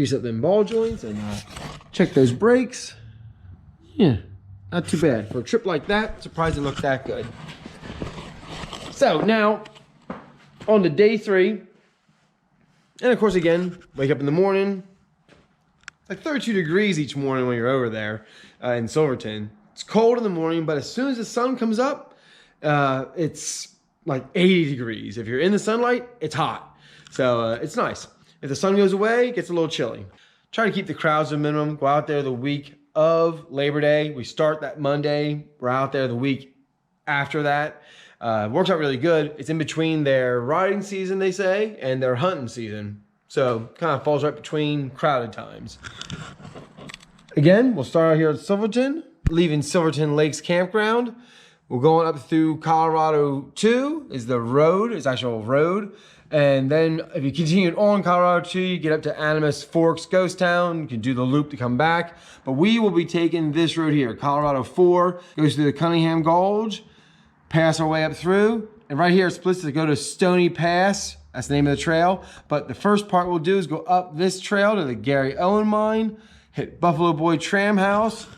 grease up them ball joints and check those brakes. Yeah, not too bad. For a trip like that, surprised it looked that good. So now, on to day 3. And of course, again, wake up in the morning. It's like 32 degrees each morning when you're over there in Silverton. It's cold in the morning, but as soon as the sun comes up, it's like 80 degrees. If you're in the sunlight, it's hot. So it's nice. If the sun goes away, it gets a little chilly. Try to keep the crowds to a minimum. Go out there the week of Labor Day. We start that Monday. We're out there the week after that. It works out really good. It's in between their riding season, they say, and their hunting season. So kind of falls right between crowded times. Again, we'll start out here at Silverton, leaving Silverton Lakes Campground. We're going up through Colorado 2 is the road, is actual road. And then if you continue on Colorado 2, you get up to Animas Forks Ghost Town. You can do the loop to come back. But we will be taking this road here. Colorado 4 goes through the Cunningham Gulch, pass our way up through. And right here it splits to go to Stony Pass. That's the name of the trail. But the first part we'll do is go up this trail to the Gary Owen mine, hit Buffalo Boy Tram House.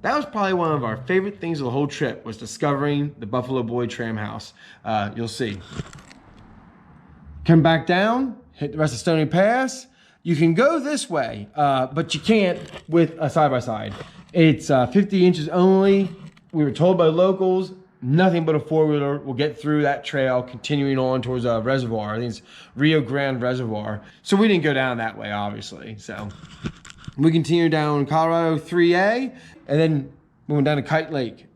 That was probably one of our favorite things of the whole trip, was discovering the Buffalo Boy Tram House. You'll see. Come back down, hit the rest of Stony Pass. You can go this way, but you can't with a side-by-side. It's 50 inches only. We were told by locals, nothing but a four-wheeler will get through that trail, continuing on towards a reservoir. I think it's Rio Grande Reservoir. So we didn't go down that way, obviously. So we continued down Colorado 3A, and then we went down to Kite Lake.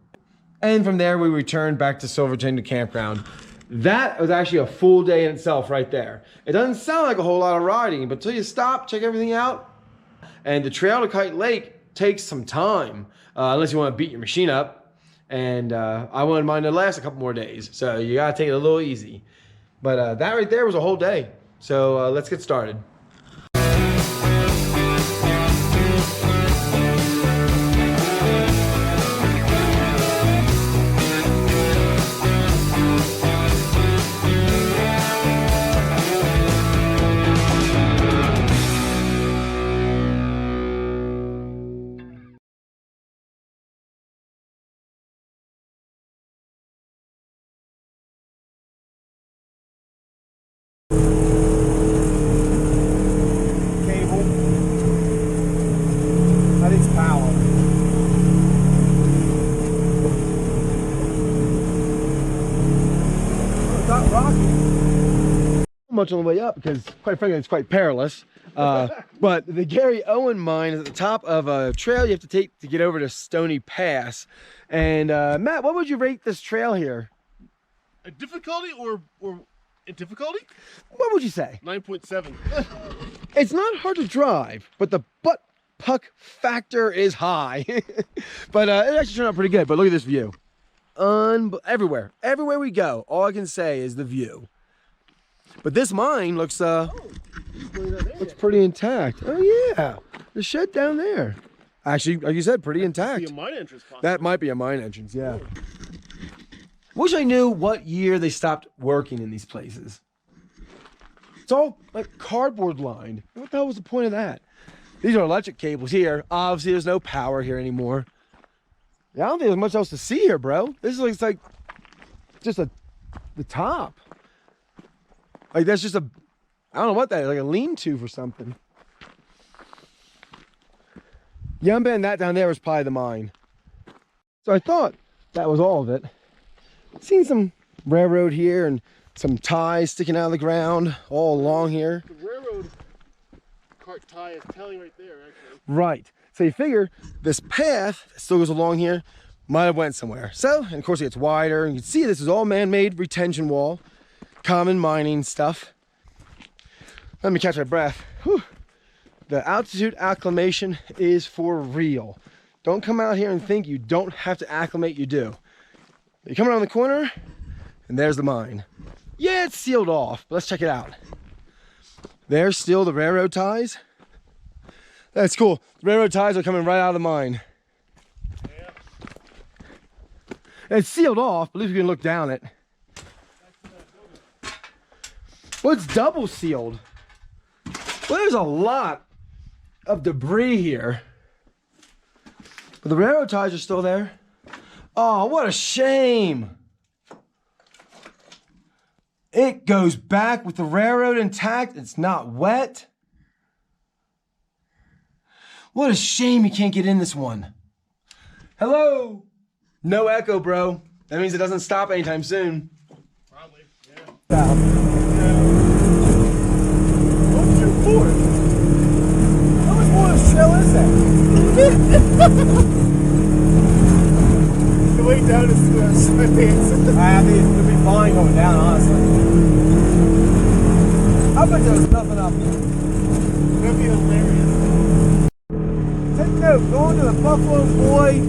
And from there, we returned back to Silverton to campground. That was actually a full day in itself right there. It doesn't sound like a whole lot of riding, but until you stop, check everything out. And the trail to Kite Lake takes some time, unless you want to beat your machine up. And I wanted mine to last a couple more days, so you gotta take it a little easy. But that right there was a whole day. So let's get started. Much on the way up because, quite frankly, it's quite perilous. But the Gary Owen mine is at the top of a trail you have to take to get over to Stony Pass. And Matt, what would you rate this trail here? A difficulty or a difficulty? What would you say? 9.7. It's not hard to drive, but the butt puck factor is high. But it actually turned out pretty good. But look at this view. Everywhere we go, all I can say is the view. But this mine looks pretty intact. Oh yeah, the shed down there. Actually, like you said, pretty intact. That might be a mine entrance, possibly. That might be a mine entrance, yeah. Wish I knew what year they stopped working in these places. It's all like cardboard lined. What the hell was the point of that? These are electric cables here. Obviously, there's no power here anymore. Yeah, I don't think there's much else to see here, bro. This is like just the top. Like that's just I don't know what that is, like a lean-to for something. Yeah, I'm betting that down there was probably the mine. So I thought that was all of it. Seen some railroad here and some ties sticking out of the ground all along here. The railroad cart tie is telling right there, actually. Right. So you figure this path that still goes along here might have went somewhere. So, and of course it gets wider. And you can see this is all man-made retention wall. Common mining stuff. Let me catch my breath. Whew. The altitude acclimation is for real. Don't come out here and think you don't have to acclimate, you do. You come around the corner and there's the mine. Yeah, it's sealed off, but let's check it out. There's still the railroad ties. That's cool. The railroad ties are coming right out of the mine. Yeah. It's sealed off, but at least we can look down it. Well, it's double sealed. Well, there's a lot of debris here. But the railroad ties are still there. Oh, what a shame. It goes back with the railroad intact. It's not wet. What a shame you can't get in this one. Hello? No echo, bro. That means it doesn't stop anytime soon. Probably, yeah. What's your fourth? How much more of a shell is that? The way down is sweatpants. I think it's gonna be fine going down, honestly. I bet there's nothing up there. That'd be hilarious. Take note, going to the Buffalo Boy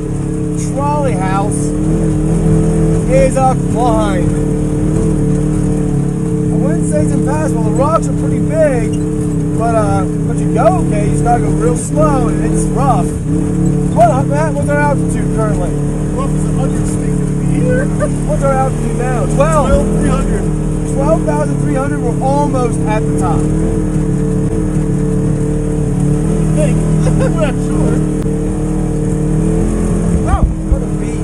trolley house is a climb. I wouldn't say it's impassable. The rocks are pretty big, but you go okay. You just gotta go real slow, and it's rough. What, Matt? What's our altitude currently? Rough is an understatement of the year. What's our altitude now? 12,300. 12,300. We're almost at the top. I think. I'm not sure. Oh, what a beat.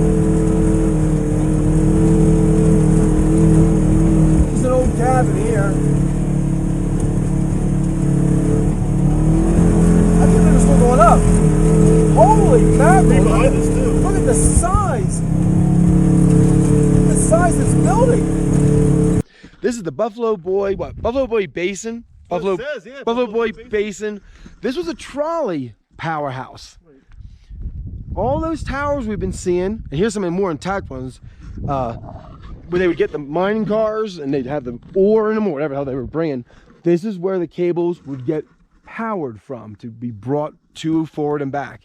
There's an old cabin here. I think they're still going up. Holy mackerel. Behind us too. Look at the size. Look at the size of this building. This is the Buffalo Boy, what? Buffalo Boy Basin? Buffalo, it says, yeah, Buffalo Buffalo Boy Boy Basin. This was a trolley powerhouse. Right. All those towers we've been seeing, and here's some of the more intact ones, where they would get the mining cars and they'd have the ore in them or whatever the hell they were bringing. This is where the cables would get powered from to be brought to, forward, and back.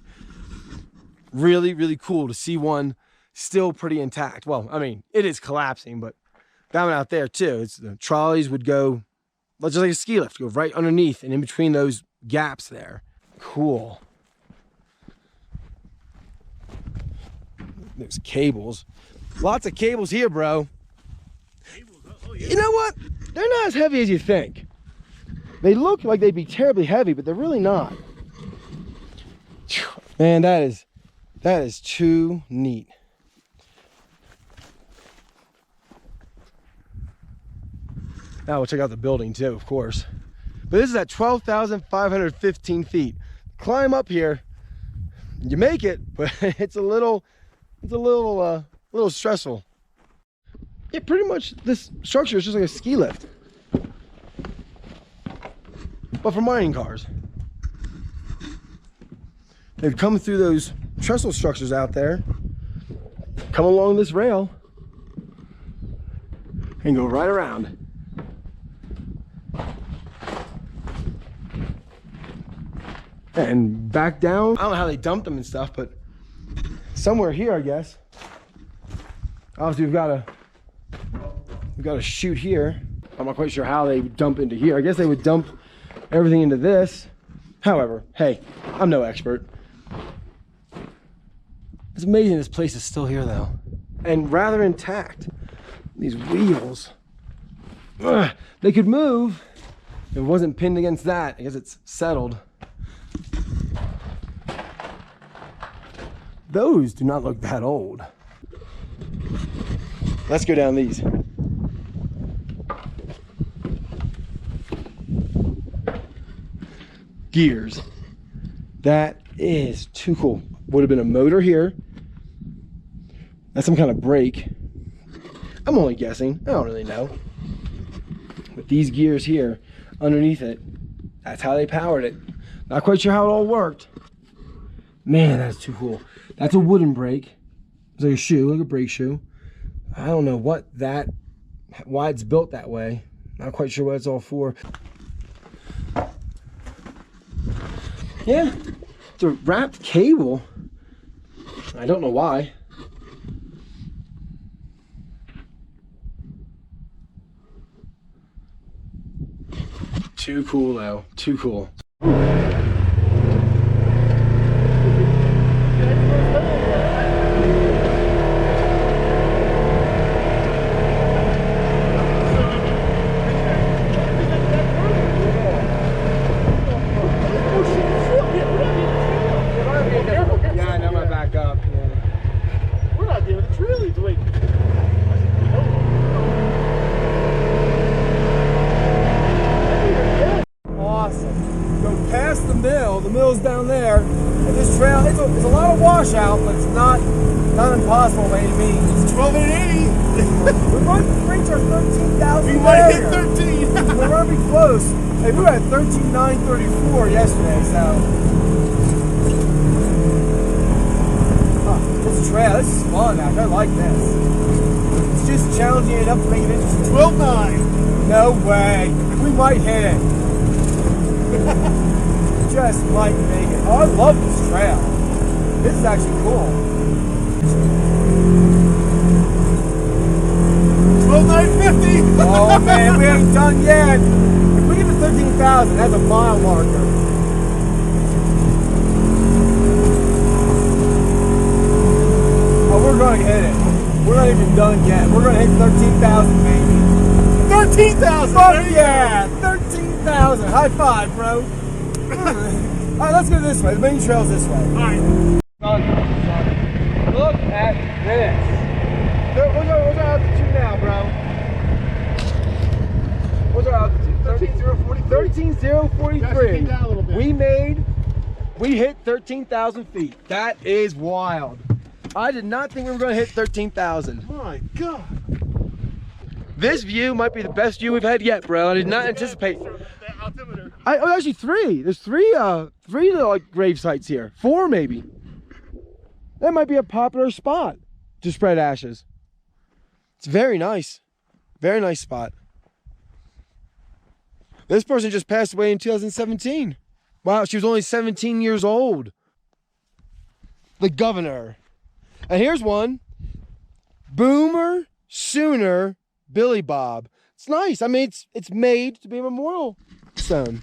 Really, really cool to see one still pretty intact. Well, I mean, it is collapsing, but that one out there too. It's the trolleys would go, just like a ski lift, go right underneath and in between those gaps there. Cool. There's cables. Lots of cables here, bro. Cables, oh, yeah. You know what? They're not as heavy as you think. They look like they'd be terribly heavy, but they're really not. Man, that is too neat. Now we'll check out the building too, of course. But this is at 12,515 feet. Climb up here, you make it, but it's a little stressful. Yeah, pretty much this structure is just like a ski lift, but for mining cars. They'd come through those trestle structures out there, come along this rail, and go right around. And back down. I don't know how they dumped them and stuff, but somewhere here, I guess. Obviously, we've got a chute here. I'm not quite sure how they would dump into here. I guess they would dump everything into this. However, hey, I'm no expert. It's amazing this place is still here, though, and rather intact. These wheels, they could move if it wasn't pinned against that. I guess it's settled. Those do not look that old. Let's go down these. Gears. That is too cool. Would have been a motor here. That's some kind of brake. I'm only guessing. I don't really know. But these gears here, underneath it, that's how they powered it. Not quite sure how it all worked. Man, that's too cool. That's a wooden brake. It's like a shoe, like a brake shoe. I don't know why it's built that way. Not quite sure what it's all for. Yeah, it's a wrapped cable. I don't know why. Too cool though, too cool. go past the mill. The mill's down there. And this trail, it's a lot of washout, but it's not impossible by any means. It's 12,880. We might reach our 13,000. We might hit 13. We're gonna be close. Hey, we were at 13,934 yesterday, so. This trail, this is fun actually. I like this. It's just challenging enough to make it interesting. 12,9. No way. We might hit it. Just might make it. Oh, I love this trail. This is actually cool. 12,950. Oh man, we ain't done yet. If we get to 13,000, that's a mile marker. Oh, we're gonna hit it. We're not even done yet. We're gonna hit 13,000 maybe. 13,000. Fuck yeah, 13,000. High five, bro. All right, let's go this way. The main trail's this way. All right. Look at this. What's our altitude now, bro? What's our altitude? 13,043. Came down a little bit. We hit 13,000 feet. That is wild. I did not think we were going to hit 13,000. My God. This view might be the best view we've had yet, bro. I did not anticipate. Oh, actually three. There's three like grave sites here. 4 maybe. That might be a popular spot to spread ashes. It's very nice. Very nice spot. This person just passed away in 2017. Wow, she was only 17 years old. The governor. And here's one. Boomer Sooner Billy Bob. It's nice. I mean, it's made to be a memorial stone.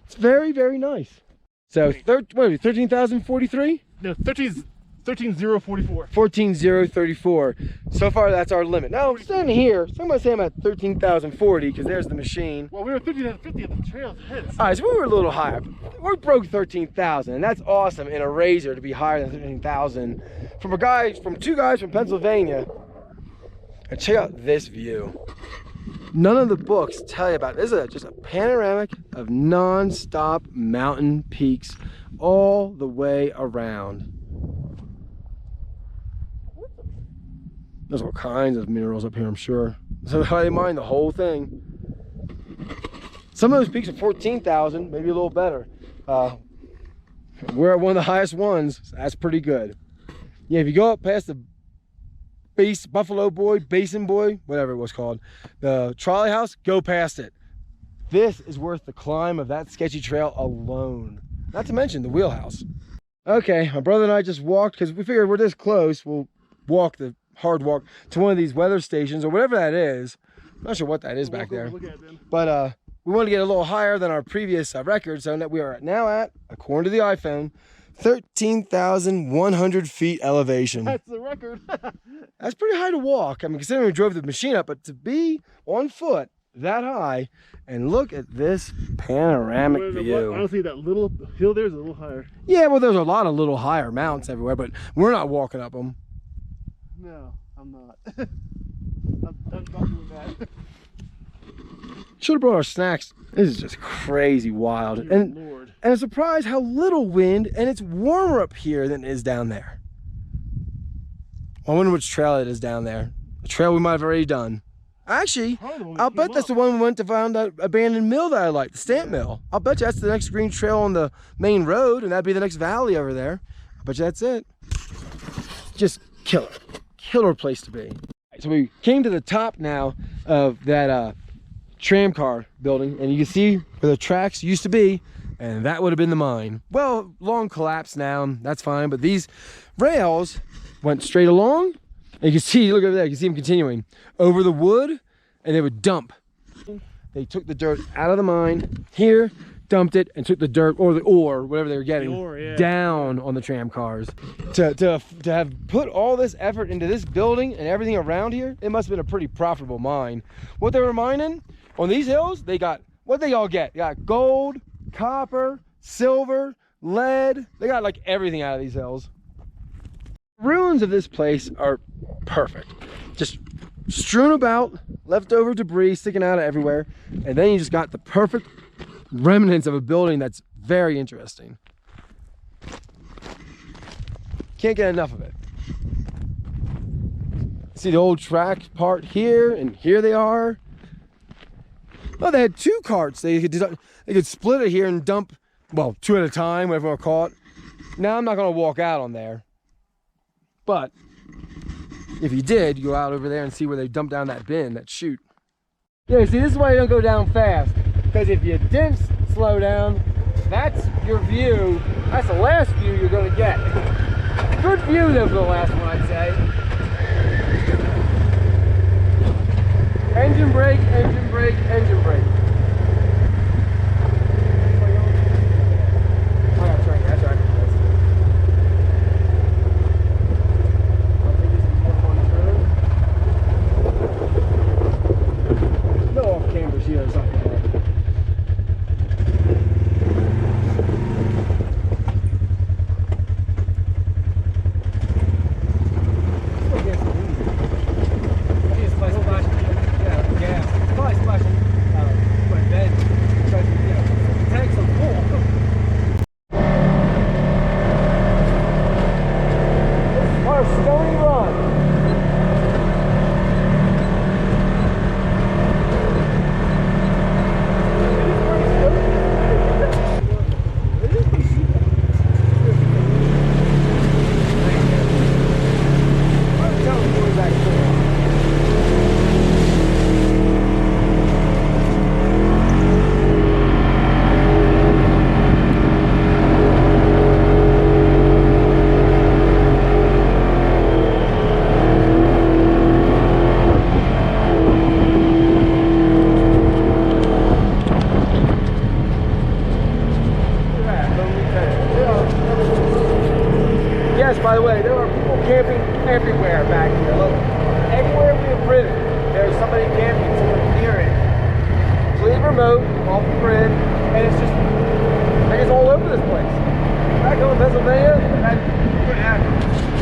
It's very, very nice. So, 13,043? No, 13,044. 14,034. So far, that's our limit. Now, I'm standing here. So I'm going to say I'm at 13,040 because there's the machine. Well, we were 13,050 at the trail heads. All right, so we were a little higher. We broke 13,000, and that's awesome in a razor to be higher than 13,000 from two guys from Pennsylvania. And check out this view. None of the books tell you about it. This is just a panoramic of non-stop mountain peaks all the way around. There's all kinds of minerals up here, I'm sure. So how they mine the whole thing. Some of those peaks are 14,000, maybe a little better. We're at one of the highest ones, so that's pretty good. Yeah, if you go up past the Buffalo Boy, Basin Boy, whatever it was called, the trolley house, go past it. This is worth the climb of that sketchy trail alone. Not to mention the wheelhouse. Okay, my brother and I just walked because we figured we're this close. We'll walk the hard walk to one of these weather stations or whatever that is. I'm not sure what that is back there. But we want to get a little higher than our previous record, so that we are now at, according to the iPhone, 13,100 feet elevation. That's the record. That's pretty high to walk. I mean, considering we drove the machine up, but to be on foot that high and look at this panoramic view. Honestly, that little hill there is a little higher. Yeah, well, there's a lot of little higher mounts everywhere, but we're not walking up them. No, I'm not. I'm not doing that. Should have brought our snacks. This is just crazy wild. And a surprise how little wind, and it's warmer up here than it is down there. I wonder which trail it is down there. A trail we might have already done. Actually, I'll bet that's the one we went to find that abandoned mill that I like, the stamp mill. I'll bet you that's the next green trail on the main road, and that'd be the next valley over there. I bet you that's it. Just killer place to be. So we came to the top now of that tram car building, and you can see where the tracks used to be, and that would have been the mine. Well, long collapse now, that's fine, but these rails went straight along, and you can see, look over there, you can see them continuing over the wood, and they would dump. They took the dirt out of the mine here, dumped it, and took the dirt or the ore, whatever they were getting, down on the tram cars. To have put all this effort into this building and everything around here, it must have been a pretty profitable mine. What they were mining on these hills, they got what they all get. They got gold, copper, silver, lead. They got like everything out of these hills. Ruins of this place are perfect. Just strewn about, leftover debris sticking out of everywhere, and then you just got the perfect remnants of a building that's very interesting. Can't get enough of it. See the old track part here, and here they are. Oh, they had 2 carts. They could split it here and dump, well, 2 at a time, whatever you want to call it. Now I'm not going to walk out on there, but if you did, you go out over there and see where they dump down that bin, that chute. Yeah, see, this is why you don't go down fast, because if you didn't slow down, that's your view. That's the last view you're going to get. Good view though for the last one, I'd say. Engine brake, engine brake, engine brake. I gotta try that. I think this is more fun. No off cameras here, it's not bad. By the way, there are people camping everywhere back here. Look, everywhere we have ridden, there's somebody camping, someone near it. Completely remote, off the grid, and it's just, like, it's all over this place. Back home in Pennsylvania, that couldn't happen.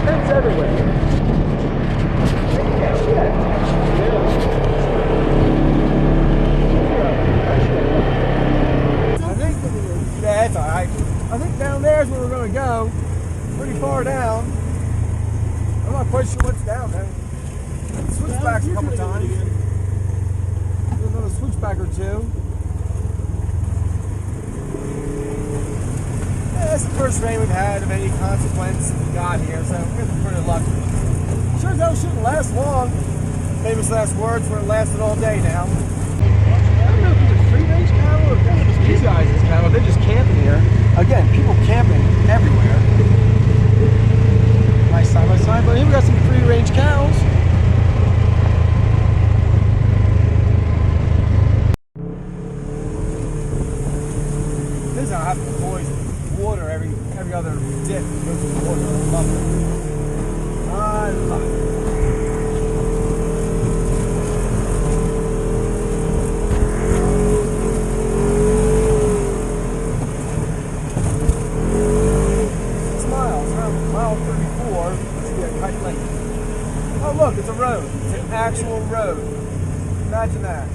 Tents everywhere. Yeah, shit. I think, yeah, that's alright. I think down there is where we're going to go. Pretty far down. I'm not quite sure what's down there. Switchbacks a couple times. There's another switchback or 2. Yeah, that's the first rain we've had of any consequence since we got here, so we're pretty lucky. Sure as hell shouldn't last long. Famous last words, where it lasted all day now. I don't know if it's a free range cattle or if it's these guys' cattle. They're just camping here. Again, people camping everywhere. Nice side by side, but here we got some free range cows. This is how I have to poison water every other dip goes to water. I love it. I love it. Oh look, it's a road. It's an actual road. Imagine that.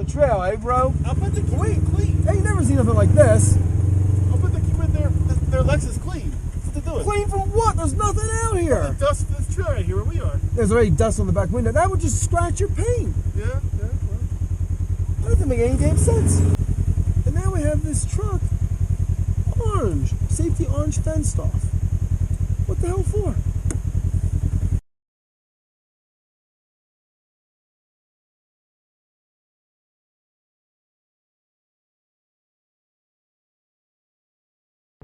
Trail, eh, bro? I'll put the clean. Hey, you never seen nothing like this. I'll put their Lexus clean. doing? Clean from what? There's nothing out here. The dust for this trail right here where we are. There's already dust on the back window. That would just scratch your paint. Yeah, well. That doesn't make any damn sense. And now we have this truck, orange, safety orange fenced off. What the hell for?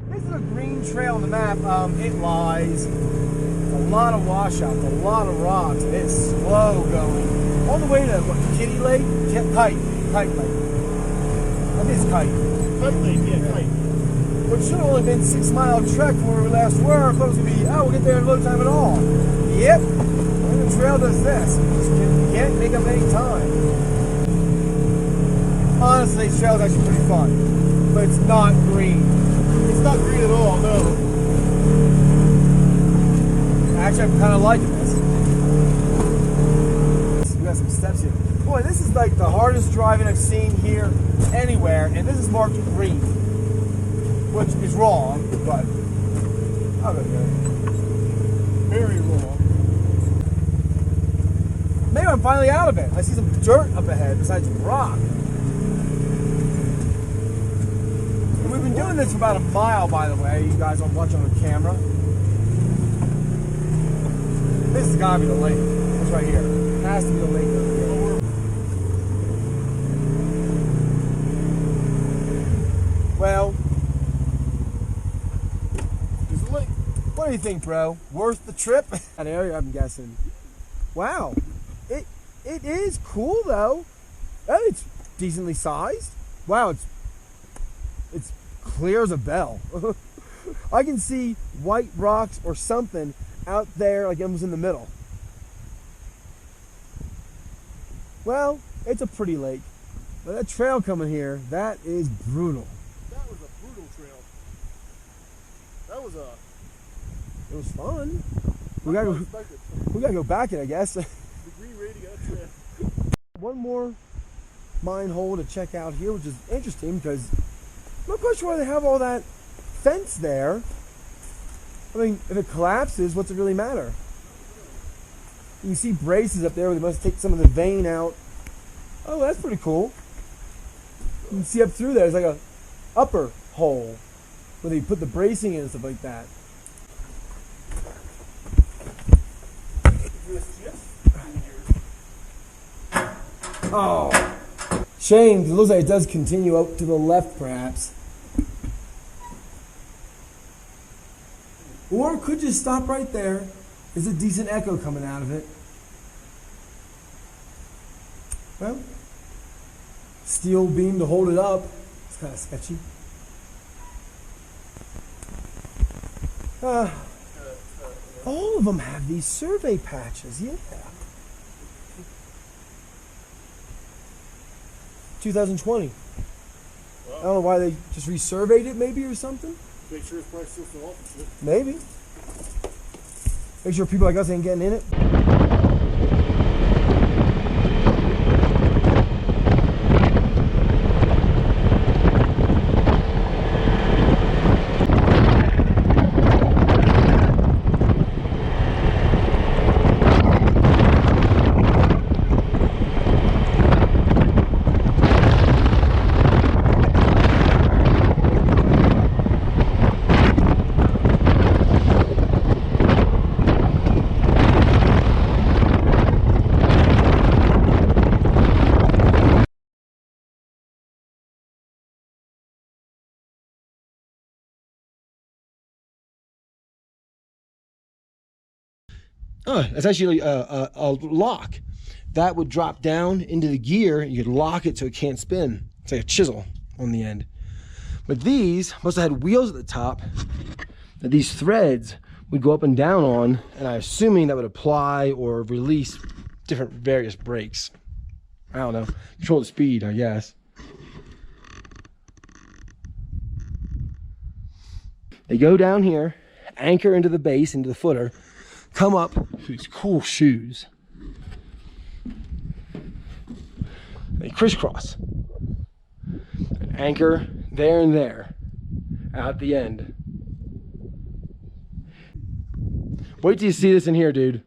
This is a green trail on the map. It lies. It's a lot of washouts, a lot of rocks. It's slow going. All the way to what, Kitty Lake? Kite Lake. I think it's Kite. Kite Lake, yeah, Kite. Which should have only been 6 mile trek from where we last were. I thought it was going to be, we'll get there in no time at all. Yep. And the trail does this. You can't make up any time. Honestly, this trail is actually pretty fun. But it's not green. It's not green at all, no. Actually, I'm kind of liking this. We got some steps here. Boy, this is like the hardest driving I've seen here anywhere, and this is marked green, which is wrong, but I'll go good. Very wrong. Maybe I'm finally out of it. I see some dirt up ahead besides rock. And we've been doing this for about a mile, by the way. You guys are watching on camera. This has got to be the lake. It's right here. It has to be the lake over here. Well, There's a lake. what do you think, bro? Worth the trip? That area, I'm guessing. Wow, it is cool though. It's decently sized. Wow, it's clear as a bell. I can see white rocks or something out there, like almost in the middle. Well, it's a pretty lake, but that trail coming here, that is brutal. That was a brutal trail. That was a... It was fun. We I gotta didn't go, expect it. we gotta go back it, I guess. The green rating of that trail. One more mine hole to check out here, which is interesting because I'm not quite sure why they have all that fence there. I mean, if it collapses, what's it really matter? You can see braces up there where they must take some of the vein out. Oh, that's pretty cool. You can see up through there, it's like a upper hole where they put the bracing in and stuff like that. Oh, shame, 'cause it looks like it does continue out to the left, perhaps. Or it could just stop right there. There's a decent echo coming out of it. Well, steel beam to hold it up. It's kind of sketchy. All of them have these survey patches, yeah. 2020. Wow. I don't know why they just resurveyed it, maybe, or something. Make sure it's probably still off. Maybe. Make sure people like us ain't getting in it. Oh, it's actually a lock that would drop down into the gear. You could lock it so it can't spin. It's like a chisel on the end. But these must have had wheels at the top that these threads would go up and down on, and I'm assuming that would apply or release different various brakes. I don't know. Control the speed, I guess. They go down here, anchor into the base, into the footer, come up to these cool shoes. They crisscross. An anchor there and there, out the end. Wait till you see this in here, dude.